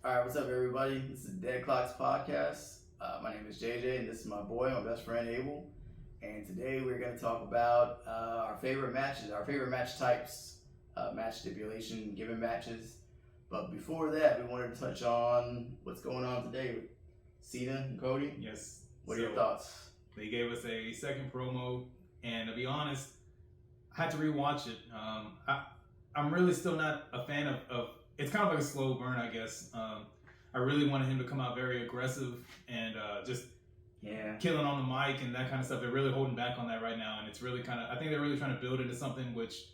All right, what's up, everybody? This is Dead Clocks Podcast. My name is JJ, and this is my boy, my best friend Abel. And today we're going to talk about our favorite matches, our favorite match types, match stipulation, given matches. But before that, we wanted to touch on what's going on today with Cena and Cody. Yes. What are your thoughts? They gave us a second promo, and to be honest, I had to rewatch it. I'm really still not a fan of it's kind of like a slow burn, I guess. I really wanted him to come out very aggressive and just killing on the mic and that kind of stuff. They're really holding back on that right now, and it's really I think they're really trying to build into something which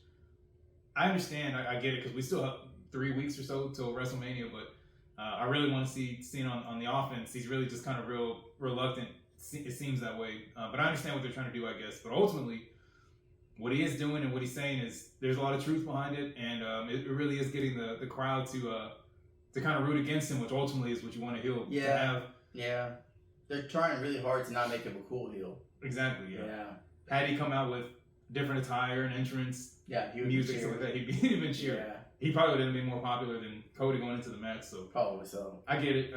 I understand. I get it because we still have 3 weeks or so till WrestleMania, but I really want to see Cena on the offense. He's really just kind of real reluctant. It seems that way, but I understand what they're trying to do, I guess. But ultimately, what he is doing and what he's saying is there's a lot of truth behind it, and it really is getting the crowd to kind of root against him, which ultimately is what you want a heel to have. Yeah. They're trying really hard to not make him a cool heel. Exactly, yeah. Had he come out with different attire and entrance, he would music, stuff like that, he'd been cheered. Yeah. He probably would have been more popular than Cody going into the match, so. Probably so. I get it.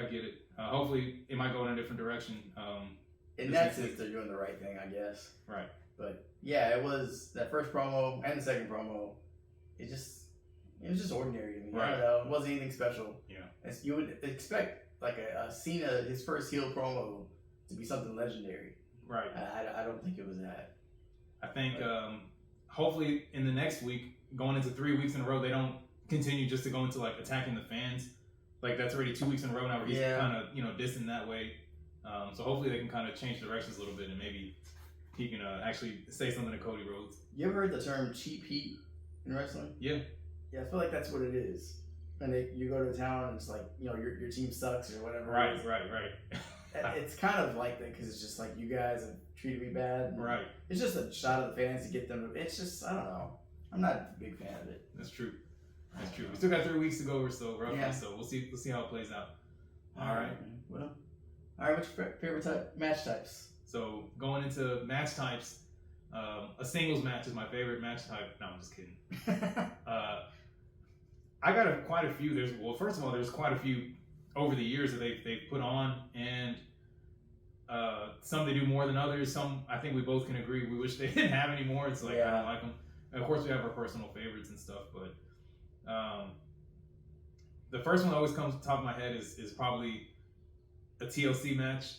Hopefully, it might go in a different direction. In that sense, they're doing the right thing, I guess. Right. But yeah, it was that first promo and the second promo. It was just ordinary to me. Right. I don't know. It wasn't anything special. Yeah. You would expect like a Cena, his first heel promo, to be something legendary. Right. I don't think it was that. I think hopefully in the next week, going into 3 weeks in a row, they don't continue just to go into like attacking the fans. Like that's already 2 weeks in a row now where he's kind of distant that way. So hopefully they can kind of change directions a little bit and maybe he can actually say something to Cody Rhodes. You ever heard the term cheap heat in wrestling? Yeah. Yeah, I feel like that's what it is. And you go to a town and it's like, your team sucks or whatever. Right. It's kind of like that because it's just like, you guys have treated me bad. Right. It's just a shot of the fans to get them to, it's just, I don't know. I'm not a big fan of it. That's true. We still got 3 weeks to go or so, roughly. Yeah. So we'll see how it plays out. All right. Well, all right. What's your favorite match types? So going into match types, a singles match is my favorite match type. No, I'm just kidding. I got quite a few. First of all, there's quite a few over the years that they've put on, and some they do more than others. Some I think we both can agree we wish they didn't have anymore. It's like I don't like them. And of course, we have our personal favorites and stuff, but the first one that always comes to the top of my head is probably a TLC match.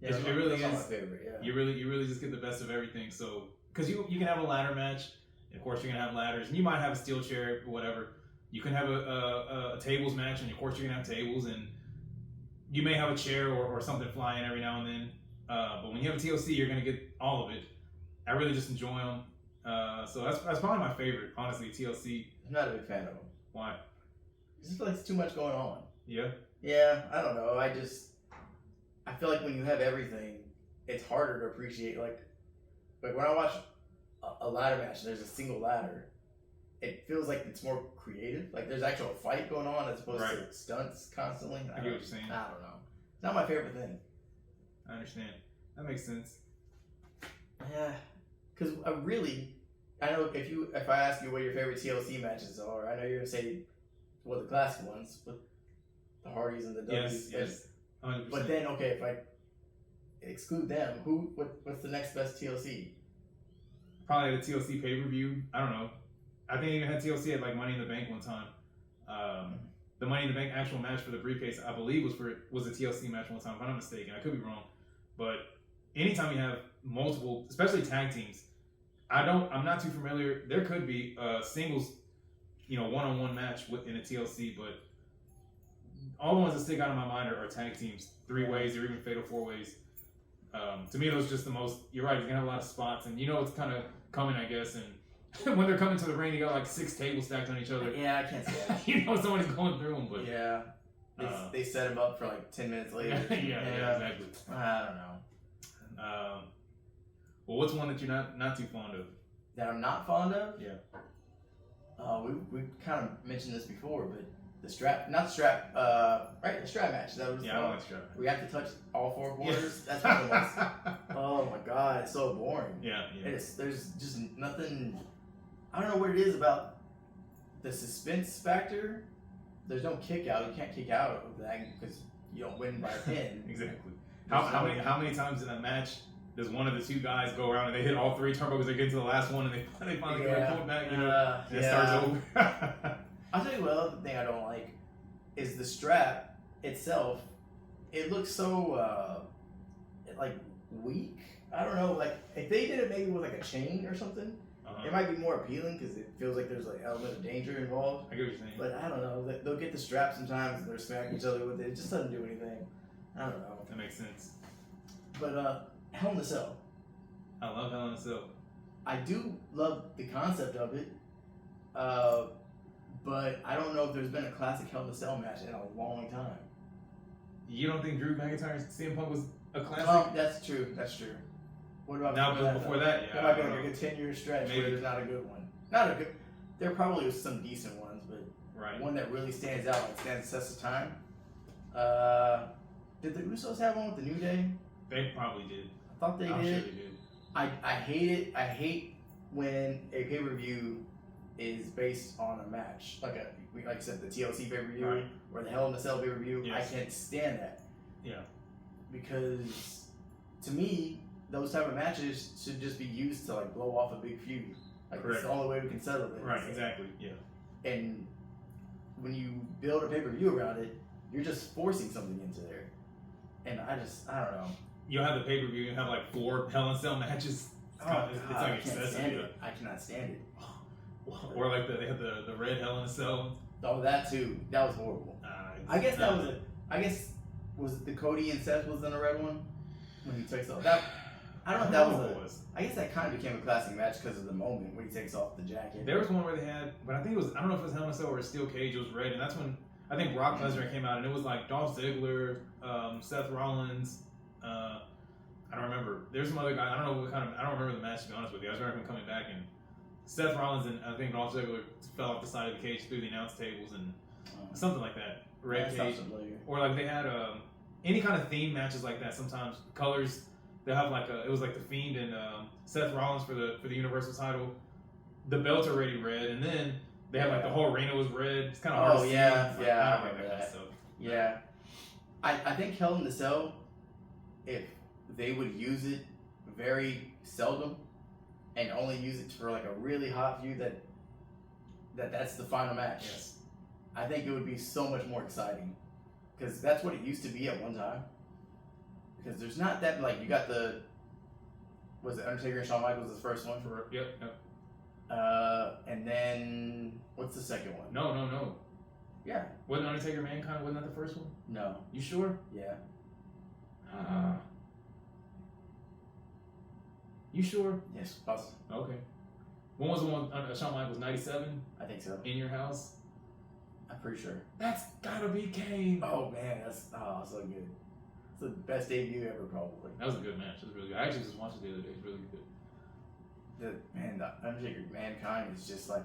Yeah, it really is my favorite. Yeah. You really just get the best of everything. So because you can have a ladder match, and of course you're gonna have ladders, and you might have a steel chair or whatever. You can have a tables match, and of course you're gonna have tables, and you may have a chair or something flying every now and then. But when you have a TLC, you're gonna get all of it. I really just enjoy them. So that's probably my favorite, honestly. TLC. I'm not a big fan of them. Why? I just feel like it's too much going on. Yeah. Yeah, I don't know. I feel like when you have everything, it's harder to appreciate. Like when I watch a ladder match, and there's a single ladder. It feels like it's more creative. Like there's actual fight going on as opposed to stunts constantly. I get what you're saying. I don't know. It's not my favorite thing. I understand. That makes sense. Yeah, because I know if I ask you what your favorite TLC matches are, I know you're gonna say the classic ones with the Hardys and the Dudleys. Yes. 100%. But then, okay, if I exclude them, what's the next best TLC? Probably at a TLC pay-per-view. I don't know. I think I even had TLC at like Money in the Bank one time. The Money in the Bank actual match for the briefcase, I believe, was a TLC match one time, if I'm not mistaken. I could be wrong. But anytime you have multiple, especially tag teams, I'm not too familiar. There could be singles, one-on-one match in a TLC, but all the ones that stick out in my mind are tag teams, 3-ways or even fatal 4-ways. To me, those are just the most. You're right. You're gonna have a lot of spots, and it's kind of coming, I guess. And when they're coming to the ring, you got like 6 tables stacked on each other. Yeah, I can't say that. Somebody's going through them, but yeah, they set them up for like 10 minutes later. yeah, exactly. I don't know. Well, what's one that you're not too fond of? That I'm not fond of? Yeah. We kind of mentioned this before, but the strap match. That was I don't like strap. We have to touch all 4 quarters. That's one of the ones. Oh my god, it's so boring. Yeah. There's just nothing. I don't know what it is about the suspense factor there's no kick out. You can't kick out of that because you don't win by a pin. Exactly. How many times in a match does one of the two guys go around and they hit all three turnbuckles, they get to the last one and they finally get pulled back, and it starts over. I'll tell you what other thing I don't like is the strap itself. It looks so like weak. I don't know. Like if they did it maybe with like a chain or something, it might be more appealing because it feels like there's like an element of danger involved. I get what you're saying. But I don't know. They'll get the strap sometimes and they're smacking each other with it. It just doesn't do anything. I don't know. That makes sense. But Hell in a Cell. I love Hell in a Cell. I do love the concept of it. But I don't know if there's been a classic Hell in a Cell match in a long time. You don't think Drew McIntyre and CM Punk was a classic? That's true. That's true. What about before that? Yeah, there might be like a good 10-year stretch where there's not a good one. Not a good. There probably was some decent ones, but one that really stands out, like stands the test of time. Did the Usos have one with the New Day? They probably did. I thought they did. Sure they did. I hate it. I hate when a pay-per-view is based on a match, like I said, the TLC pay-per-view or the Hell in a Cell pay-per-view. Yes. I can't stand that. Yeah. Because to me, those type of matches should just be used to like blow off a big feud. Like Correct. It's the only way we can settle it. Right. Exactly. Yeah. And when you build a pay-per-view around it, you're just forcing something into there. And I don't know. You'll have the pay-per-view. You have like 4 Hell in a Cell matches. It's like excessive. I cannot stand it. Or like they had the red Hell in a Cell. Oh, that too. That was horrible. I guess that was was it the Cody and Seth was in the red one when he takes off that. I don't know if that was. I guess that kind of became a classic match because of the moment when he takes off the jacket. There was one where they had, but I think it was, I don't know if it was Hell in a Cell or a steel cage. It was red, and that's when I think Brock Lesnar came out, and it was like Dolph Ziggler, Seth Rollins. I don't remember. There's some other guy. I don't know what kind of. I don't remember the match to be honest with you. I just remember him coming back, and Seth Rollins and I think Dolph Ziggler fell off the side of the cage through the announce tables and something like that. Red cage, or like they had any kind of theme matches like that. Sometimes colors. They'll have like it was like the Fiend and Seth Rollins for the Universal title. The belt's already red, and then they have like the whole arena was red. It's kind of hard to see. I remember that. that. Stuff. Yeah, I think Hell in a Cell, if they would use it very seldom, and only use it for like a really hot feud that's the final match. Yes. I think it would be so much more exciting, because that's what it used to be at one time. Because there's not that, like, you got was it Undertaker and Shawn Michaels the first one? Yep. And then, what's the second one? No. Yeah. Wasn't Undertaker Mankind, wasn't that the first one? No. You sure? Yeah. You sure? Yes, possible. Okay. When was the one Shawn Michaels, 97? I think so. In your house? I'm pretty sure. That's gotta be Kane. Oh, man, that's so good. It's the best debut ever, probably. That was a good match. It was really good. I actually just watched it the other day. It's really good. The Undertaker Mankind is just like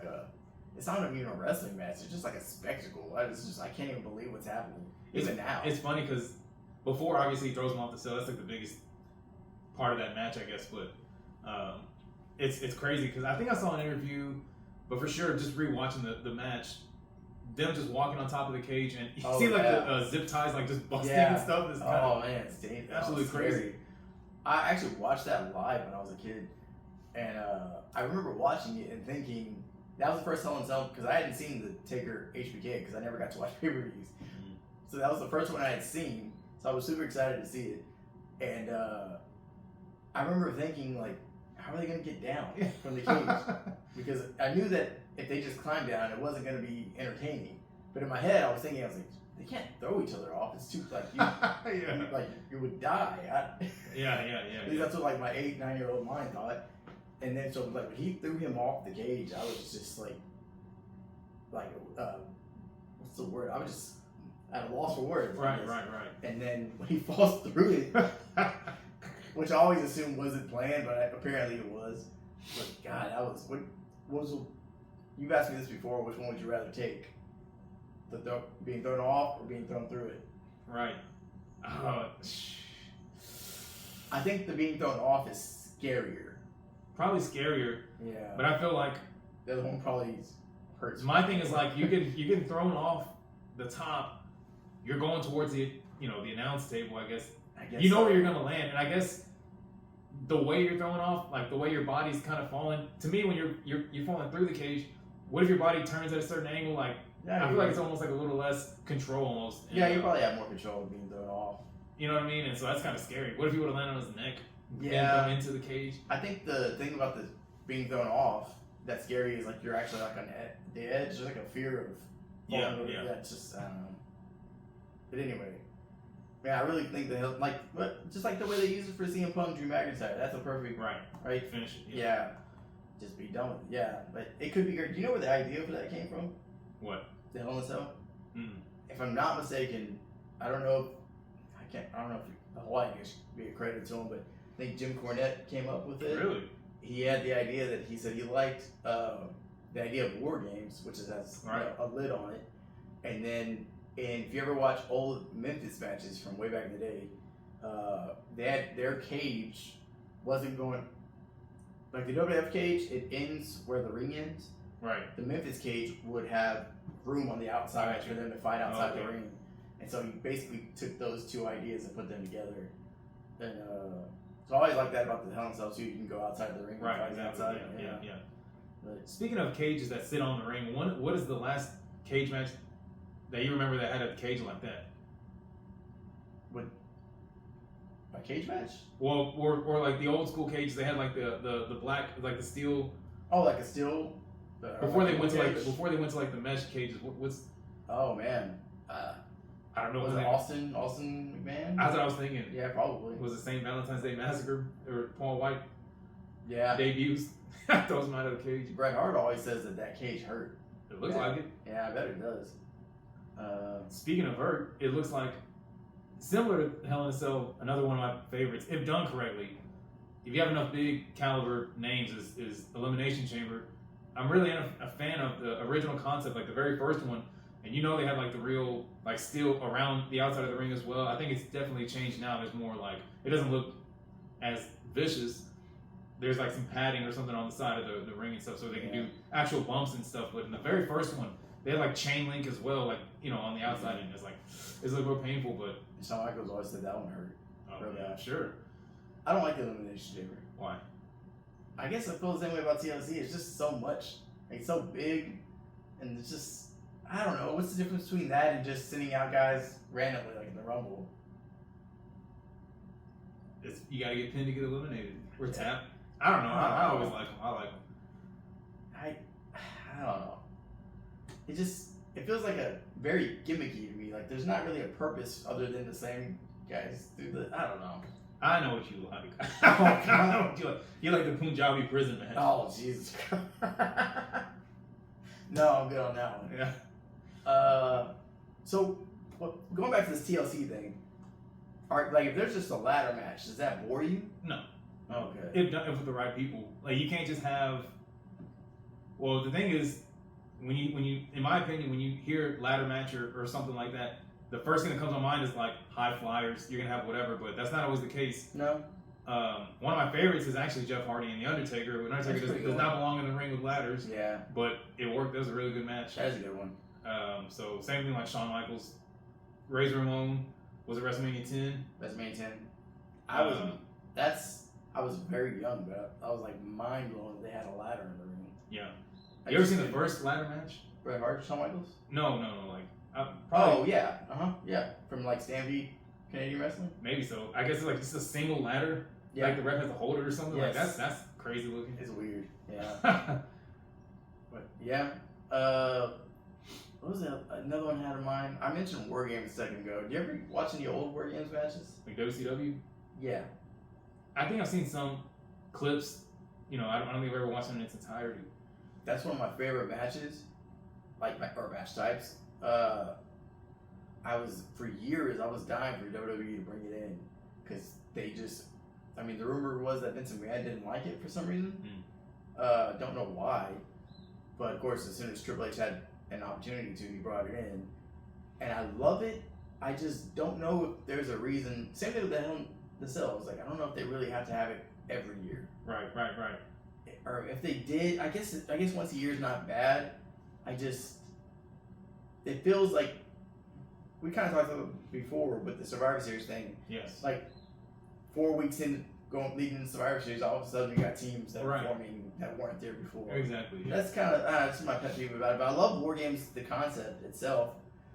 it's not even a wrestling match. It's just like a spectacle. I can't even believe what's happening. Even now. It's funny because before, obviously, he throws him off the cell. That's like the biggest part of that match, I guess. But it's crazy because I think I saw an interview, but for sure, just rewatching the match, them just walking on top of the cage and you see like the zip ties like just busting and stuff. It's man, it's absolutely crazy. I actually watched that live when I was a kid, and I remember watching it and thinking that was the first Hell in a Cell because I hadn't seen the Taker HBK because I never got to watch pay-per-views. Mm-hmm. So that was the first one I had seen. So I was super excited to see it, and I remember thinking like, how are they going to get down from the cage? Because I knew that if they just climbed down, it wasn't going to be entertaining. But in my head, I was like, they can't throw each other off. It's too you would die. At least that's what like my 8-9-year-old mind thought. And then so like when he threw him off the cage, I was just like what's the word? I was just at a loss for words. Right. And then when he falls through it, which I always assumed wasn't planned, but apparently it was. But God, that was what was. You've asked me this before. Which one would you rather take? Being thrown off or being thrown through it? Right. I think the being thrown off is scarier. Probably scarier. Yeah. But I feel like the other one probably hurts. My thing is like you get thrown off the top, you're going towards the the announce table. I guess guess you know so. where you're gonna land, and I guess the way you're throwing off, like the way your body's kind of falling. To me, when you're falling through the cage, what if your body turns at a certain angle? Like I feel like it's almost like a little less control almost. Yeah, you probably have more control of being thrown off. You know what I mean? And so that's kind of scary. What if you would have landed on his neck? Yeah. And thrown into the cage. I think the thing about this being thrown off that's scary is like you're actually like on the edge. There's like a fear of falling over. Yeah, it's just I don't know. But anyway, yeah, I really think but just like the way they use it for CM Punk, Drew McIntyre, that's a perfect right finish it. Yeah. Just be done with it. Yeah, but it could be great. Do you know where the idea for that came from? What? The Hell in a Cell? Mm. If I'm not mistaken, I don't know if the whole idea should be a credit to him, but I think Jim Cornette came up with it. Really? He had the idea that he said he liked the idea of war games, which has a lid on it. And then, if you ever watch old Memphis matches from way back in the day, they had their cage wasn't going like the WWF cage. It ends where the ring ends. Right. The Memphis cage would have room on the outside for them to fight outside the ring, and so he basically took those two ideas and put them together. And so I always like that about the Hell in a Cell too. You can go outside the ring and fight outside. Yeah. But speaking of cages that sit on the ring, what is the last cage match that you remember that had a cage like that? What? A cage match? Well, or like the old school cages, they had like the black, like the steel. Oh, like a steel. Before they went to like the mesh cages, what's? Oh man, I don't know. Was it Austin McMahon? That's what I was thinking. Yeah, probably. Was it St. Valentine's Day Massacre or Paul White? Yeah. Debuts. Those might have a cage. Bret Hart always says that cage hurt. It looks like it. Yeah, I bet it does. Speaking of hurt, it looks like similar to Hell in a Cell. Another one of my favorites, if done correctly. If you have enough big caliber names, is Elimination Chamber. I'm really a fan of the original concept, like the very first one. And they had like the real like steel around the outside of the ring as well. I think it's definitely changed now. There's more like it doesn't look as vicious. There's like some padding or something on the side of the ring and stuff, so they can do actual bumps and stuff. But in the very first one, they had like chain link as well, like on the outside, and it's a little real painful. But Shawn Michaels always said that one hurt. Oh yeah, sure. I don't like the Elimination Chamber. Why? I guess I feel the same way about TLC. It's just so much. It's so big, and it's just I don't know. What's the difference between that and just sending out guys randomly like in the Rumble? You gotta get pinned to get eliminated. Or tapped. I don't know. I always like them. I like them. I don't know. It feels like a very gimmicky to me. Like there's not really a purpose other than the same guys do the. I don't know. I know what you like. I know what you like. You like the Punjabi prison match. Oh Jesus Christ. No, I'm good on that one. Yeah. So going back to this TLC thing, if there's just a ladder match, does that bore you? No. Okay. If with the right people, like you can't just have. Well, the thing is, when you, in my opinion, when you hear ladder match or something like that, the first thing that comes to mind is like high flyers. You're gonna have whatever, but that's not always the case. No. One of my favorites is actually Jeff Hardy and The Undertaker. The Undertaker does not belong in the ring with ladders. Yeah. But it worked. That was a really good match. That's a good one. So same thing like Shawn Michaels, Razor Ramon. Was it WrestleMania 10? WrestleMania 10. I was very young, but I was like mind blown that they had a ladder in the ring. Yeah. You ever seen the first ladder match? Bret Hart, Shawn Michaels? No. Like, oh yeah, yeah. From like Stampede Canadian Wrestling. Maybe so. I guess it's like just a single ladder. Yeah. Like the ref has to hold it or something. Yes. Like that's crazy looking. It's weird. Yeah. But yeah. What was that? Another one I had in mind. I mentioned War Games a second ago. Do you ever watch any old War Games matches? Like WCW? Yeah. I think I've seen some clips. I don't think I've ever watched them in its entirety. That's one of my favorite matches, or match types. For years, I was dying for WWE to bring it in because the rumor was that Vince McMahon didn't like it for some reason. Don't know why, but of course, as soon as Triple H had an opportunity to, he brought it in, and I love it. I just don't know if there's a reason. Same thing with the Hell in a Cell. I don't know if they really have to have it every year. Right. Or if they did, I guess once a year is not bad. It feels like we kind of talked about it before with the Survivor Series thing. Yes. Like 4 weeks in leading into Survivor Series, all of a sudden you got teams that are forming that weren't there before. Exactly. Yeah. That's kind of that's my pet peeve about it. But I love War Games, the concept itself.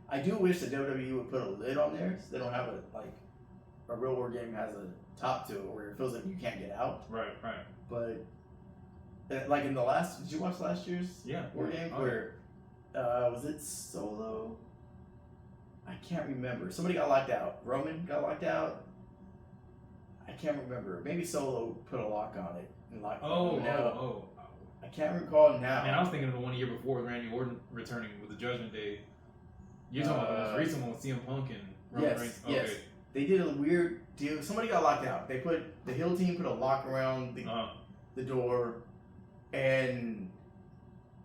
I do wish that WWE would put a lid on there, so they don't have a real War Game has a top to it where it feels like you can't get out. Right. But like in the last, did you watch last year's War Game where was it Solo? I can't remember. Somebody got locked out. Roman got locked out. I can't remember. Maybe Solo put a lock on it and locked him out. I can't recall now. Man, I was thinking of the 1 year before with Randy Orton returning with the Judgment Day. You're talking about the most recent one with CM Punk and Roman Reigns. Okay. Yes. They did a weird deal. Somebody got locked out. They put the heel team put a lock around the door, and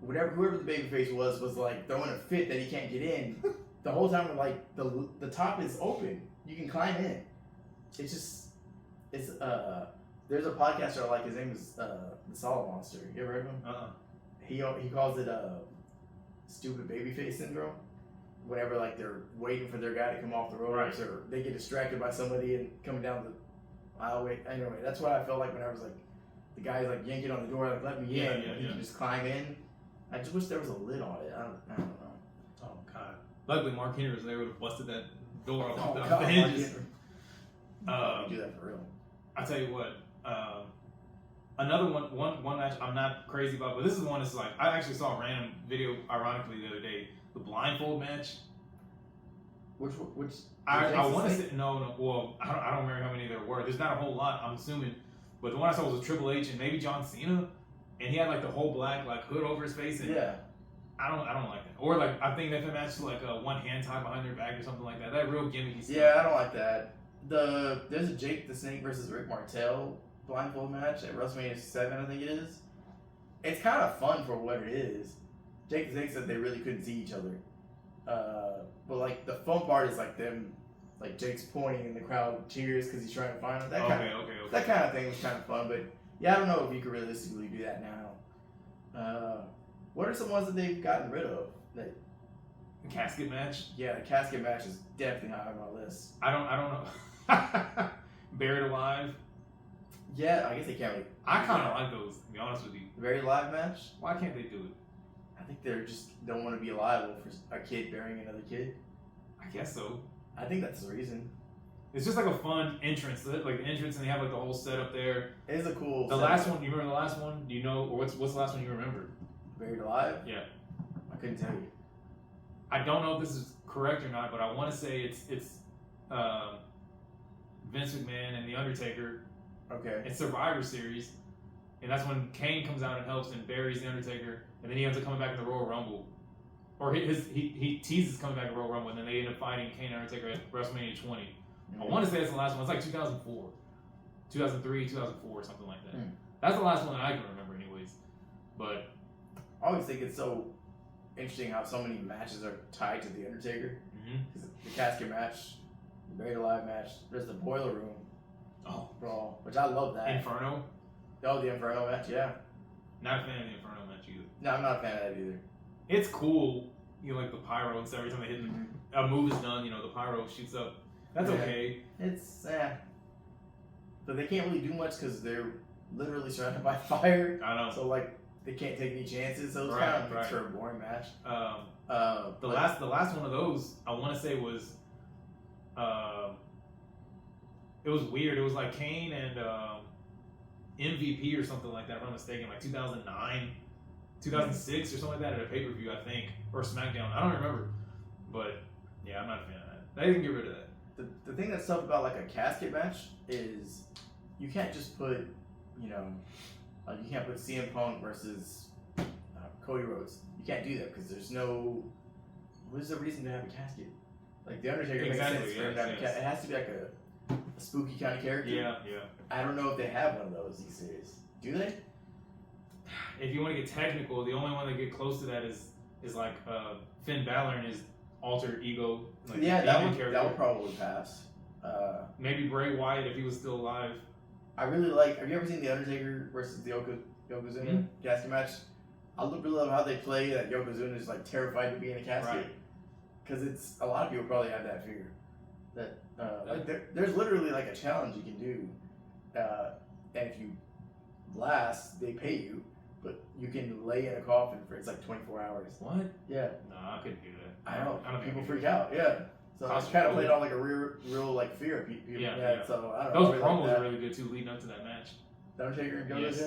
whoever the babyface was like throwing a fit that he can't get in. The whole time, like the top is open. You can climb in. It's there's a podcaster I like. His name is the Solid Monster. You ever heard of him? He calls it stupid babyface syndrome. Whenever like they're waiting for their guy to come off the ropes, or they get distracted by somebody and coming down the aisleway. Anyway, that's what I felt like when I was like the guy's like yanking on the door, like let me in. You can just climb in. I just wish there was a lid on it. I don't know. Oh God! Luckily, Mark Henry was there. Would have busted that door off the hinges. Do that for real. I tell you what. Another one match I'm not crazy about, but this is one that's like I actually saw a random video, ironically, the other day. The blindfold match. Which I want to say no. Well, I don't remember how many there were. There's not a whole lot, I'm assuming, but the one I saw was with Triple H and maybe John Cena, and he had like the whole black like hood over his face. And I don't like that. Or like I think that match is like a one hand tied behind their back or something like that. That real gimmicky stuff. Yeah, I don't like that. There's a Jake the Snake versus Rick Martel blindfold match at WrestleMania 7, I think it is. It's kind of fun for what it is. Jake the Snake said they really couldn't see each other. But like the fun part is like them, like Jake's pointing and the crowd cheers because he's trying to find him. That kind of thing was kind of fun. But yeah, I don't know if you could realistically do that now. What are some ones that they've gotten rid of? The casket match? Yeah, the casket match is definitely high on my list. I don't know. Buried Alive? Yeah, I guess they can't really. I kind of like those, to be honest with you. The Buried Alive match? Why can't they do it? I think they're just don't want to be liable for a kid burying another kid. I guess so. I think that's the reason. It's just like a fun entrance, like the entrance, and they have like the whole setup there. It is a cool. The last one, you remember the last one? Do you know, or what's the last one you remember? Buried Alive? Yeah. I couldn't tell you. I don't know if this is correct or not, but I want to say it's Vince McMahon and The Undertaker. Okay. It's Survivor Series, and that's when Kane comes out and helps and buries The Undertaker, and then he ends up coming back in the Royal Rumble. Or he teases coming back in the Royal Rumble, and then they end up fighting Kane and Undertaker at WrestleMania 20. Mm-hmm. I want to say that's the last one. It's like 2004. 2003, 2004, something like that. That's the last one that I can remember anyways. But I always think it's so interesting how so many matches are tied to The Undertaker. Mm-hmm. The casket match, the Buried Alive match, there's the Boiler Room brawl, which I love that. Inferno? Oh, the Inferno match, yeah. Not a fan of the Inferno match either. No, I'm not a fan of that either. It's cool, you know, like the pyro and stuff. Every time they hit a move is done, you know, the pyro shoots up. That's okay. It's but they can't really do much because they're literally surrounded by fire. I know. So like they can't take any chances. So it's kind of makes for a boring match. The last one of those I want to say was it was weird. It was like Kane and MVP or something like that, if I'm not mistaken, like 2009, 2006 or something like that at a pay-per-view, I think, or SmackDown. I don't remember. But yeah, I'm not a fan of that. They can get rid of that. The thing that's tough about like a casket match is you can't just put, you can't put CM Punk versus Cody Rhodes. You can't do that because there's no. What is the reason to have a casket? Like the Undertaker makes sense for him to have a casket. It has to be like a spooky kind of character. Yeah. I don't know if they have one of those these days. Do they? If you want to get technical, the only one that get close to that is like Finn Balor and his alter ego. Like that would probably pass. Maybe Bray Wyatt if he was still alive. I really like. Have you ever seen the Undertaker versus the Yokozuna casket match? I really love how they play that Yokozuna is like terrified to be in a casket. Right. because it's a lot of people probably have that fear. That like there's literally like a challenge you can do, and if you last, they pay you, but you can lay in a coffin for it's like 24 hours. What? Yeah. No, I couldn't do that. I know. I don't People think freak out. Yeah. So I kind of played on like a real like fear of people. Yeah. So I don't know. Those promos are really good too, leading up to that match. Undertaker and Goto. Yes.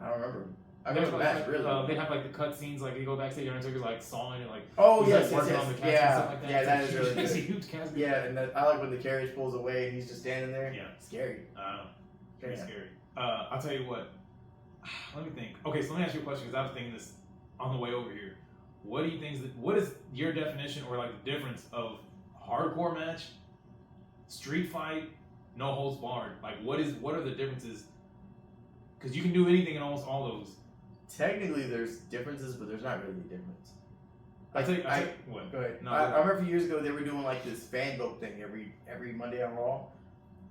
I don't remember. I There's remember the match really. They have like the cut scenes, like you go backstage, Undertaker's like sawing it, like oh he's, yes, like, working on the casket and stuff like that. Yeah, that is really It's a good. huge casket. Yeah, and I like when the carriage pulls away and he's just standing there. Yeah. Scary. Very scary. I'll tell you what. Let me think. Okay, so let me ask you a question because I was thinking this on the way over here. What do you think? What is your definition or like the difference of hardcore match, street fight, no holds barred? Like, what are the differences? Because you can do anything in almost all those. Technically, there's differences, but there's not really a difference. I what? Go ahead. No, I remember a few years ago they were doing like this fan vote thing every Monday on Raw,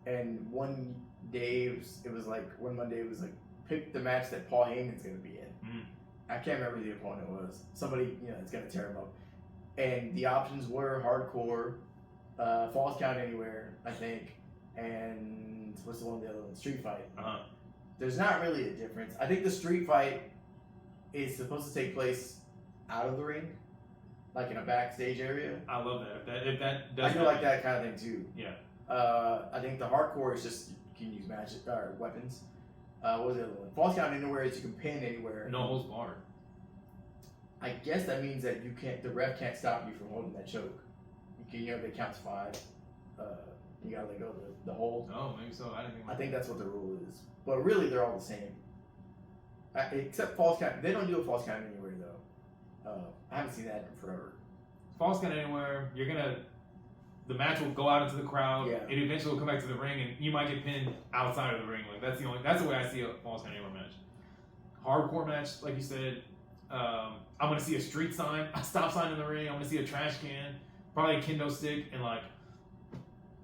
and one day it was like one Monday it was like pick the match that Paul Heyman's gonna be in. Mm-hmm. I can't remember who the opponent was. Somebody that's gonna tear him up, and the options were hardcore, falls count anywhere, I think, and what's the other one? Street fight. There's not really a difference. I think the street fight is supposed to take place out of the ring, like in a backstage area. I love that. If that does, I do like that kind of thing too. Yeah. I think the hardcore is just you can use magic or weapons. What was the other one? Falls count anywhere is you can pin anywhere. No holds barred. I guess that means that you can't. The ref can't stop you from holding that choke. You can. They count to 5. You gotta let go of the hold. Oh, maybe so. I didn't think. I think that's what the rule is. But really, they're all the same. Except false count. They don't do a false count anywhere though. I haven't seen that in forever. False count anywhere. The match will go out into the crowd. Yeah. It eventually will come back to the ring, and you might get pinned outside of the ring. Like that's the way I see a false count anywhere match. Hardcore match, like you said. I'm gonna see a street sign, a stop sign in the ring. I'm gonna see a trash can, probably a kendo stick, and like.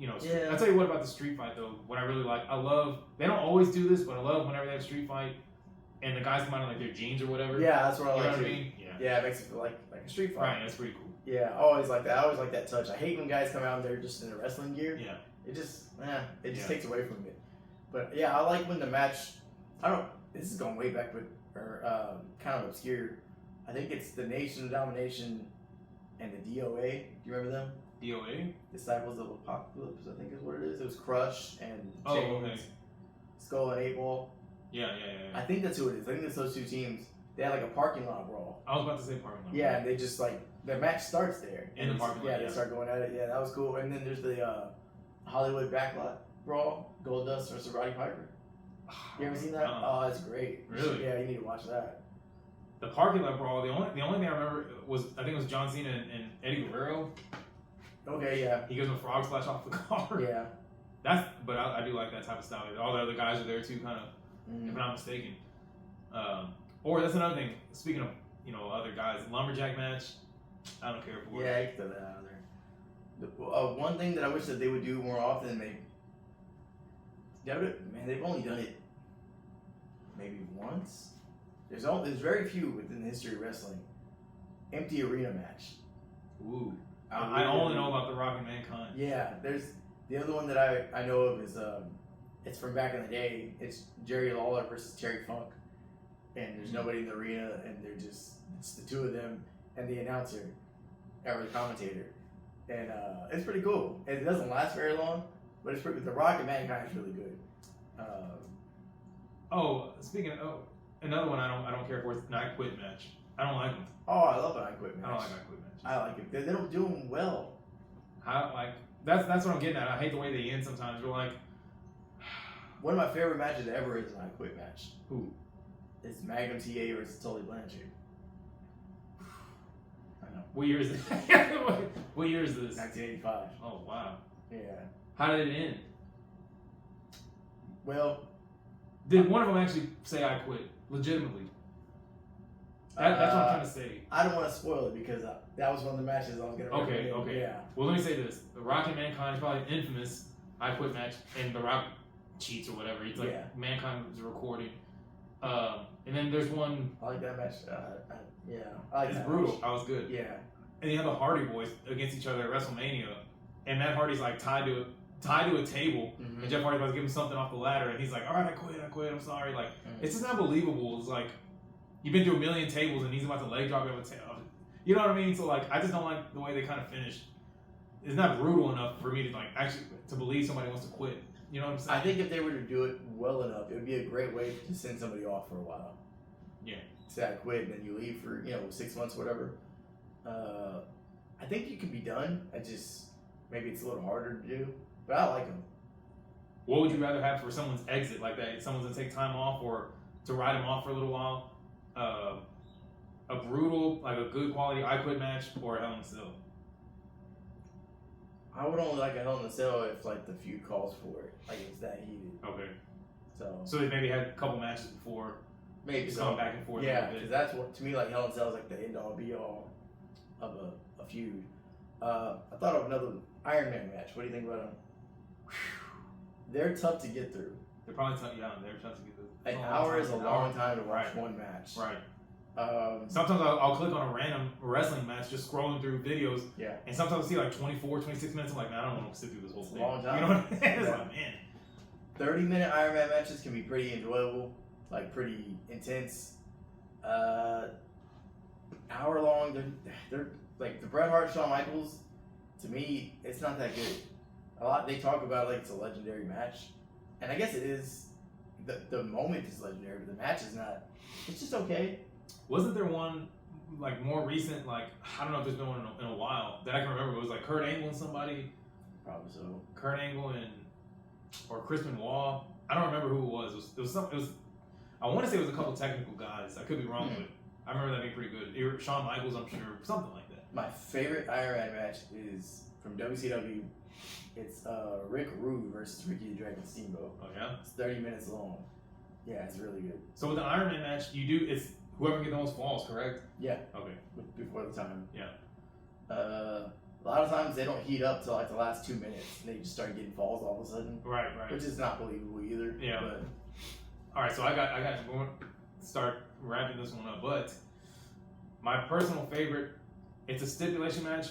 I'll tell you what about the street fight though. What I really like, they don't always do this, but I love whenever they have a street fight and the guys come out in like their jeans or whatever. Yeah, that's what I like. You know what I mean? Yeah, it makes it feel like a street fight. Right, that's pretty cool. Yeah, I always like that. I always like that touch. I hate when guys come out and they're just in a wrestling gear. Yeah. It just takes away from it. But yeah, I like when the match. This is going way back, but kind of obscure. I think it's the Nation of Domination and the DOA. Do you remember them? DOA? Disciples of Apocalypse, I think is what it is. It was Crush and James, okay. Skull and 8 Ball. Yeah. I think that's who it is. I think it's those two teams. They had like a parking lot brawl. I was about to say parking lot. Yeah, and they just like the match starts there. In the parking lot. Yeah, they start going at it. Yeah, that was cool. And then there's the Hollywood backlot brawl, Goldust versus Roddy Piper. You ever seen that? Oh, that's great. Really? Yeah, you need to watch that. The parking lot brawl. The only thing I remember was I think it was John Cena and Eddie Guerrero. Okay, yeah. He gives him a frog splash off the car. Yeah. But I do like that type of style. All the other guys are there too, kind of, if I'm not mistaken. Or that's another thing. Speaking of other guys, lumberjack match. I don't care for it. Yeah, you can throw that out there. One thing that I wish that they would do more often, they've only done it maybe once. There's very few within the history of wrestling. Empty arena match. Ooh. I only know about the Rock and Mankind. Yeah, there's the other one that I know of is it's from back in the day. It's Jerry Lawler versus Terry Funk, and there's nobody in the arena, and it's the two of them and the announcer or the commentator, and it's pretty cool. It doesn't last very long, but it's pretty. The Rock and Mankind is really good. Another one I don't care for is I Quit match. I don't like them. Oh, I love an I Quit match. I don't like I Quit match. I like it. They don't do them well. That's what I'm getting at. I hate the way they end sometimes. We're like, one of my favorite matches ever is an I Quit match. Who? It's Magnum TA versus Tully Blanchard. I know. What year is it? What year is this? 1985. Oh wow. Yeah. How did it end? Well, did one of them actually say I quit legitimately? That's what I'm trying to say. I don't want to spoil it because that was one of the matches I was going to Okay. Yeah. Well, let me say this. The Rock and Mankind is probably an infamous I Quit match, and The Rock cheats or whatever. It's like Mankind was recording. And then there's one... I like that match. Yeah, I like It's that brutal. match. I was good. Yeah. And you have the Hardy Boys against each other at WrestleMania, and Matt Hardy's like tied to a table, Mm-hmm. and Jeff Hardy's about to give him something off the ladder, and he's like, "All right, I quit, I'm sorry." Like, Mm-hmm. it's just not believable. It's like you've been through a million tables, and he's about to leg drop you on the table. You know what I mean? So like, I just don't like the way they kind of finished. It's not brutal enough for me to like actually to believe somebody wants to quit. You know what I'm saying? I think if they were to do it well enough, it would be a great way to send somebody off for a while. Yeah. Say I quit, and then you leave for 6 months, whatever. I think you can be done. Maybe it's a little harder to do, but I like them. What would you rather have for someone's exit like that? Someone's gonna take time off, or to ride him off for a little while? A brutal, like a good quality I Quit match, or a Hell in a Cell? I would only like a Hell in a Cell if like the feud calls for it, like it's that heated. Okay. So they maybe had a couple matches before. maybe Just so. going back and forth. Yeah, a little because bit. that's what to me like Hell in a Cell is like the end all be all of a feud. I thought of another Iron Man match. What do you think about them? They're tough to get through. They're probably tough. Yeah, they're tough to get through. An hour is a long time to watch one match. Right. Um, Sometimes I'll click on a random wrestling match, just scrolling through videos, yeah. and sometimes I see like 24, 26 minutes. I'm like, man, I don't want to sit through this whole It's a thing. long time. You know what I mean? It's Yeah. like, man. 30-minute Iron Man matches can be pretty enjoyable, like pretty intense. Hour long, they're like the Bret Hart, Shawn Michaels. To me, it's not that good. They talk about it like it's a legendary match, and I guess it is. The moment is legendary, but the match is not. It's just okay. Wasn't there one like more recent? Like I don't know if there's been one in a while that I can remember. It was like Kurt Angle and somebody. Probably so. Kurt Angle or Chris Benoit. I don't remember who it was. It was some. It was. I want to say it was a couple technical guys. I could be wrong, but I remember that being pretty good. Shawn Michaels, I'm sure, something like that. My favorite Iron Man match is from WCW. It's Rick Rude versus Ricky the Dragon Steamboat. Oh yeah. It's 30 minutes long. Yeah, it's really good. So with the Iron Man match, it's whoever can get the most falls, correct? Yeah. Okay. Before the time. Yeah. A lot of times they don't heat up till like the last 2 minutes. They just start getting falls all of a sudden. Right. Which is not believable either. Yeah. But all right. So I got to start wrapping this one up, but my personal favorite, it's a stipulation match.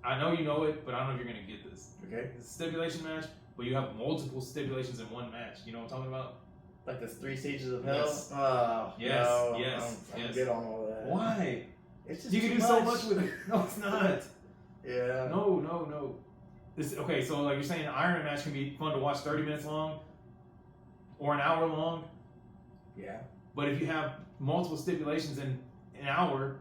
I know you know it, but I don't know if you're gonna get this. okay. It's a stipulation match, but you have multiple stipulations in one match. You know what I'm talking about? Like the 3 stages of hell. Yes. Oh, Yes, no, yes, I'm yes. good on all that. Why? It's just You can too do so much with it. No, it's not. Yeah. No. Okay, so like you're saying, an Iron Man match can be fun to watch 30 minutes long or an hour long. Yeah. But if you have multiple stipulations in an hour,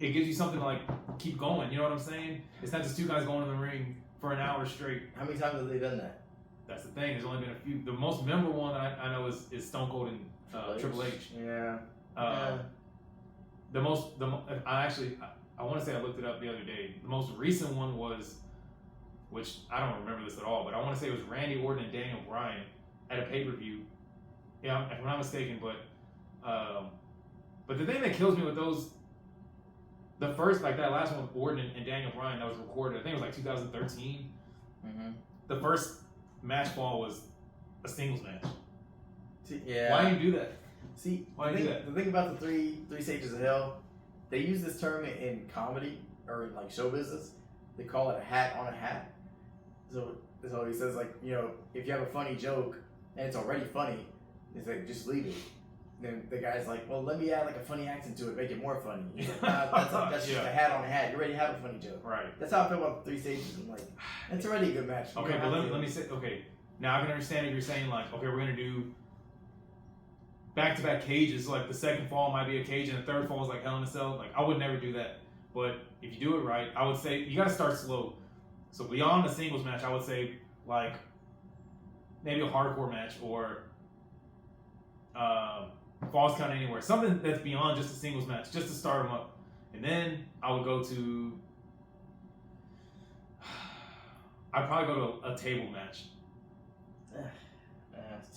it gives you something to like keep going. You know what I'm saying? It's not just two guys going in the ring for an hour straight. How many times have they done that? That's the thing. There's only been a few. The most memorable one that I know is Stone Cold and Triple H. Yeah. I want to say I looked it up the other day. The most recent one was, which I don't remember this at all, but I want to say it was Randy Orton and Daniel Bryan at a pay-per-view. Yeah, if I'm not mistaken, but the thing that kills me with those, the first, like that last one with Orton and Daniel Bryan that was recorded, I think it was like 2013. Mm-hmm. The first match fall was a singles match. Yeah. Why do you do that? See, Why do you do that? The thing about the three stages of hell, they use this term in comedy or in like show business. They call it a hat on a hat. So he says like, if you have a funny joke and it's already funny, it's like just leave it. Then the guy's like, well, let me add like a funny accent to it, make it more funny. He's like, nah, that's just a hat on a hat. You already have a funny joke. Right. That's how I feel about the 3 stages. I'm like, it's already a good match. Okay, but let me say, okay, now I can understand if you're saying like, okay, we're gonna do back-to-back cages, so like the second fall might be a cage and the third fall is like Hell in a Cell. Like I would never do that. But if you do it right, I would say you gotta start slow. So beyond the singles match, I would say like maybe a hardcore match or Falls Count Anywhere. Something that's beyond just a singles match, just to start them up. And then I would go to I'd probably go to a table match.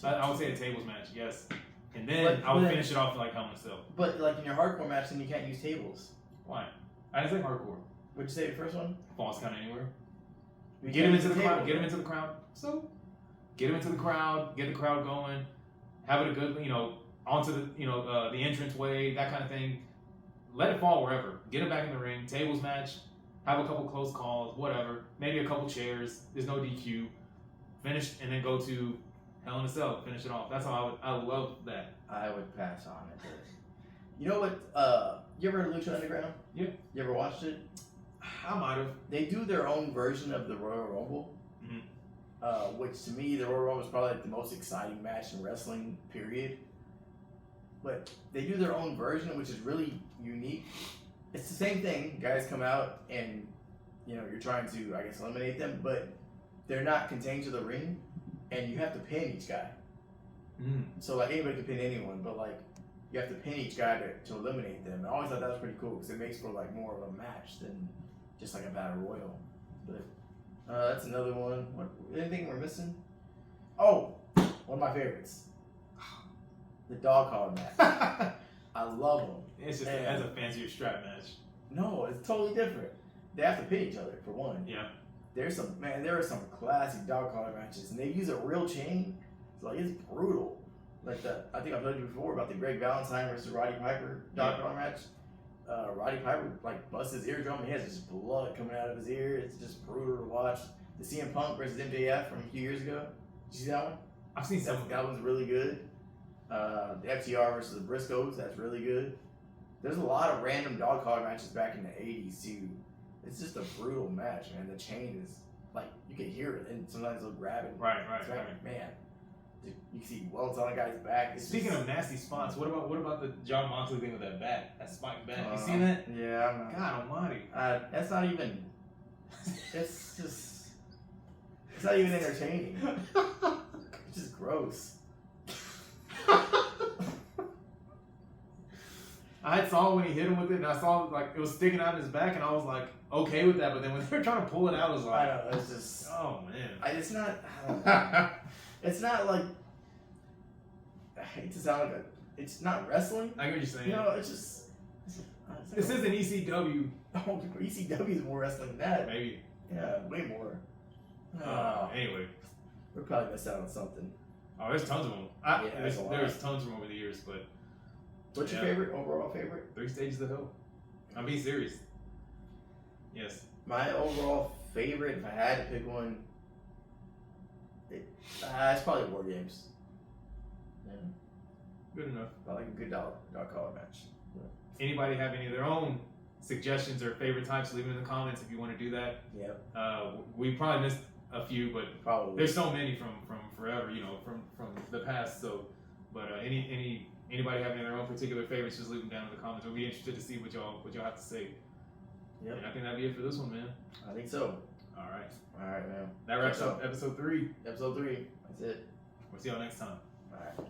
I would say a tables match, yes. And then I would finish it off like Hell in a Cell. But like in your hardcore match, then you can't use tables. Why? I didn't say hardcore. What'd you say the first one? Falls Count Anywhere. We Get can't him into use the table. crowd. Get him into the crowd. So, get him into the crowd. Get the crowd going. Have it a good, onto the, the entrance way, that kind of thing. let it fall wherever. Get it back in the ring. Tables match. Have a couple close calls. Whatever. Maybe a couple chairs. There's no DQ. Finish and then go to Hell in a Cell. Finish it off. That's how I would love that. I would pass on it. You know what? You ever heard of Lucha Underground? Yeah. You ever watched it? I might have. They do their own version of the Royal Rumble, which to me, the Royal Rumble is probably like the most exciting match in wrestling, period. But they do their own version, which is really unique. It's the same thing. Guys come out and, you're trying to, I guess, eliminate them, but they're not contained to the ring, and you have to pin each guy. So, like, anybody can pin anyone, but, like, you have to pin each guy to eliminate them. I always thought that was pretty cool because it makes for, like, more of a match than just, like, a battle royal. But that's another one. Anything we're missing? Oh, one of my favorites. The dog collar match. I love them. It's just as a fancier strap match. No, it's totally different. They have to pin each other, for one. Yeah. There are some classic dog collar matches, and they use a real chain. So, like, it's brutal. Like I think I've told you before about the Greg Valentine versus Roddy Piper dog collar match. Roddy Piper like busts his eardrum and he has just blood coming out of his ear. It's just brutal to watch. The CM Punk versus MJF from a few years ago. Did you see that one? I've seen some. That one's really good. The FTR versus the Briscoes. That's really good. There's a lot of random dog collar matches back in the 80s too. It's just a brutal match, man. The chain is like you can hear it, and sometimes they'll grab it. Right. Man, dude, you can see welts on a guy's back. Speaking of nasty spots, what about the John Moxley thing with that bat, that spiked bat? You seen that? Yeah, I'm not. God Almighty. That's not even. It's just. It's not even entertaining. It's just gross. I saw when he hit him with it, and I saw like it was sticking out in his back, and I was like, okay with that. But then when they were trying to pull it out, I was like, I know, it's just. Oh man. It's not. I don't know. It's not like. I hate to sound like it's not wrestling. I get what you're saying. It's just. This isn't ECW. Oh, ECW is more wrestling than that. Maybe. Yeah, way more. Anyway. We're probably missing out on something. Oh, there's tons of them. There's tons from over the years, but. What's your favorite, overall favorite? 3 Stages of Hell. I'm being serious. Yes. My overall favorite, if I had to pick one, it's probably War Games. Yeah. Good enough. I like a good dog collar match. Anybody have any of their own suggestions or favorite types? Leave it in the comments if you want to do that. Yep. We probably missed a few, but probably there's so many from forever, from the past. So, but anybody have any of their own particular favorites? Just leave them down in the comments. We'll be interested to see what y'all have to say. Yep. And I think that'd be it for this one, man. I think so. All right, man. That wraps up episode 3. Episode 3. That's it. We'll see y'all next time. All right.